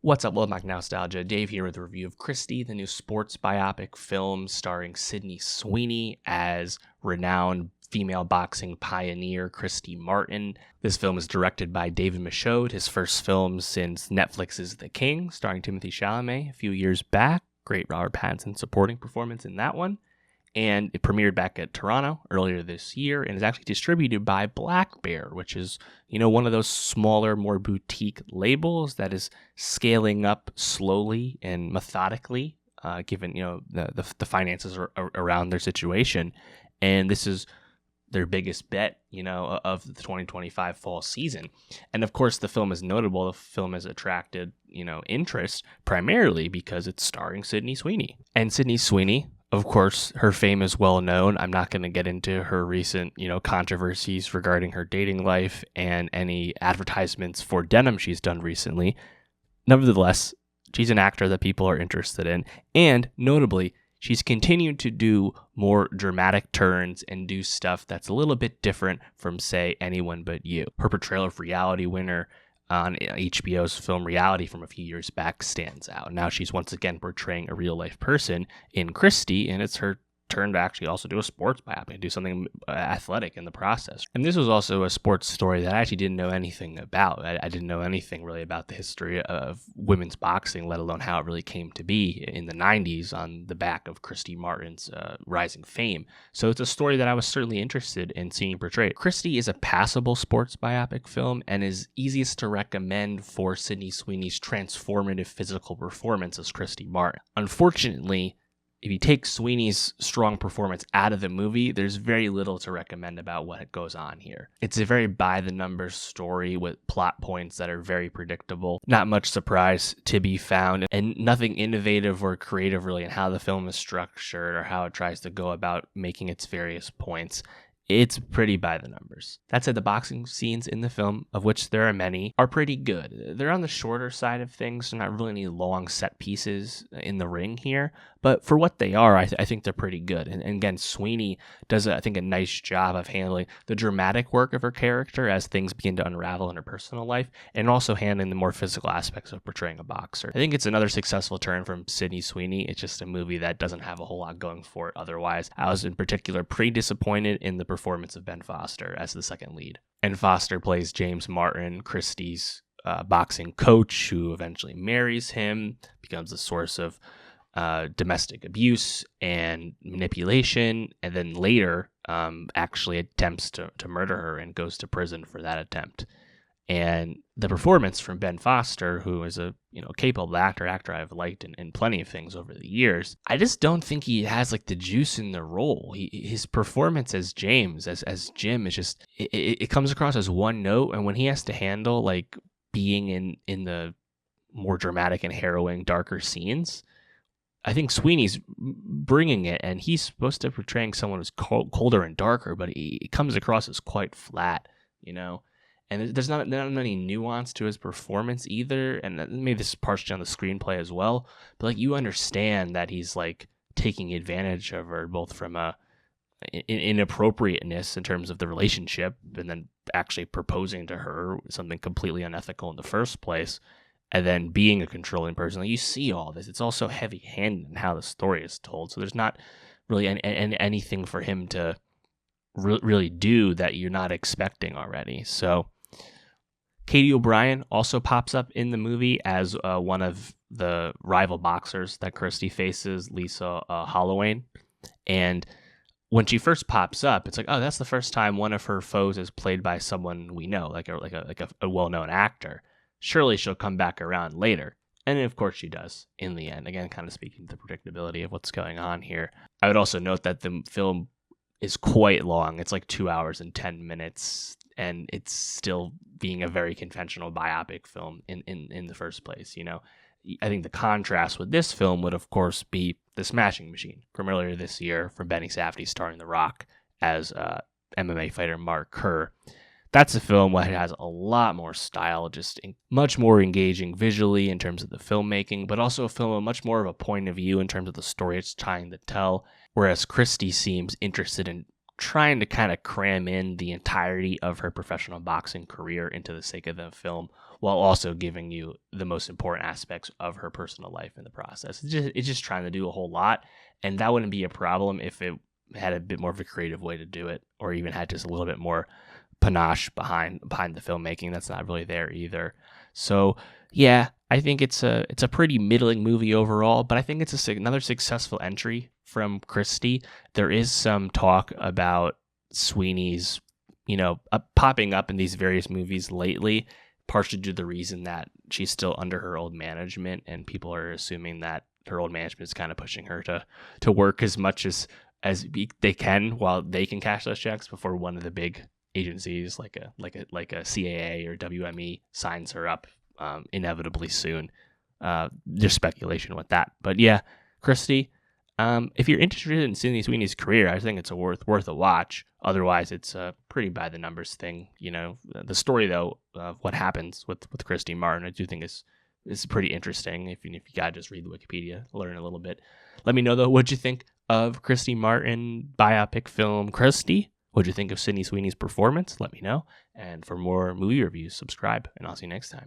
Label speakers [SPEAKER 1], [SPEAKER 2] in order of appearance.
[SPEAKER 1] What's up, welcome back to Nowstalgia. Dave here with a review of Christy, the new sports biopic film starring Sydney Sweeney as renowned female boxing pioneer Christy Martin. This film is directed by David Michôd, his first film since Netflix's The King, starring Timothée Chalamet a few years back. Great Robert Pattinson supporting performance in that one. And it premiered back at Toronto earlier this year and is actually distributed by Black Bear, which is, one of those smaller, more boutique labels that is scaling up slowly and methodically, given, the finances around their situation. And this is their biggest bet, of the 2025 fall season. And of course, the film is notable. The film has attracted, interest primarily because it's starring Sydney Sweeney. And Sydney Sweeney, of course, her fame is well known. I'm not going to get into her recent, controversies regarding her dating life and any advertisements for denim she's done recently. Nevertheless, she's an actor that people are interested in. And notably, she's continued to do more dramatic turns and do stuff that's a little bit different from, say, Anyone But You. Her portrayal of reality winner on HBO's film Reality from a few years back stands out. Now she's once again portraying a real-life person in Christy, and it's her turn to actually also do a sports biopic and do something athletic in the process. And this was also a sports story that I actually didn't know anything about. I didn't know anything really about the history of women's boxing, let alone how it really came to be in the 90s on the back of Christy Martin's rising fame. So it's a story that I was certainly interested in seeing portrayed. Christy is a passable sports biopic film and is easiest to recommend for Sydney Sweeney's transformative physical performance as Christy Martin. Unfortunately, if you take Sweeney's strong performance out of the movie, there's very little to recommend about what goes on here. It's a very by-the-numbers story with plot points that are very predictable. Not much surprise to be found, and nothing innovative or creative really in how the film is structured or how it tries to go about making its various points. It's pretty by the numbers. That said, the boxing scenes in the film, of which there are many, are pretty good. They're on the shorter side of things. They're not really any long set pieces in the ring here. But for what they are, I think they're pretty good. And again, Sweeney does, I think, a nice job of handling the dramatic work of her character as things begin to unravel in her personal life, and also handling the more physical aspects of portraying a boxer. I think it's another successful turn from Sydney Sweeney. It's just a movie that doesn't have a whole lot going for it otherwise. I was in particular pretty disappointed in the performance of Ben Foster as the second lead. And Foster plays James Martin, Christy's boxing coach, who eventually marries him, becomes a source of domestic abuse and manipulation, and then later actually attempts to murder her and goes to prison for that attempt. And the performance from Ben Foster, who is a capable actor I've liked in plenty of things over the years, I just don't think he has the juice in the role. His performance as James, as Jim, is just it comes across as one note, and when he has to handle being in the more dramatic and harrowing, darker scenes, I think Sweeney's bringing it, and he's supposed to be portraying someone who's colder and darker, but he comes across as quite flat, And there's not any nuance to his performance either, and maybe this is partially on the screenplay as well, but you understand that he's taking advantage of her, both from a inappropriateness in terms of the relationship, and then actually proposing to her something completely unethical in the first place, and then being a controlling person. You see all this. It's also heavy-handed in how the story is told. So there's not really anything for him to really do that you're not expecting already. So Katie O'Brien also pops up in the movie as one of the rival boxers that Christy faces, Lisa Holloway. And when she first pops up, it's oh, that's the first time one of her foes is played by someone we know, like a well-known actor. Surely she'll come back around later. And of course she does in the end. Again, kind of speaking to the predictability of what's going on here. I would also note that the film is quite long. It's 2 hours and 10 minutes. And it's still being a very conventional biopic film in the first place. I think the contrast with this film would, of course, be The Smashing Machine from earlier this year from Benny Safdie starring The Rock as MMA fighter Mark Kerr. That's a film where it has a lot more style, just much more engaging visually in terms of the filmmaking, but also a film with much more of a point of view in terms of the story it's trying to tell, whereas Christy seems interested in trying to kind of cram in the entirety of her professional boxing career into the sake of the film, while also giving you the most important aspects of her personal life in the process. It's just trying to do a whole lot, and that wouldn't be a problem if it had a bit more of a creative way to do it, or even had just a little bit more panache behind the filmmaking. That's not really there either. So yeah, I think it's a pretty middling movie overall, but I think it's another successful entry from Christy. There is some talk about Sweeney's, popping up in these various movies lately, partially due to the reason that she's still under her old management, and people are assuming that her old management is kind of pushing her to work as much as they can while they can cash those checks before one of the big agencies like a CAA or WME signs her up inevitably soon. There's speculation with that, but yeah, Christy, if you're interested in Sydney Sweeney's career, I think it's worth a watch. Otherwise, it's a pretty by the numbers thing. The story though of what happens with Christy Martin, I do think is pretty interesting. If you gotta just read the Wikipedia, learn a little bit. Let me know though, what'd you think of Christy Martin biopic film Christy? What'd you think of Sydney Sweeney's performance? Let me know. And for more movie reviews, subscribe, and I'll see you next time.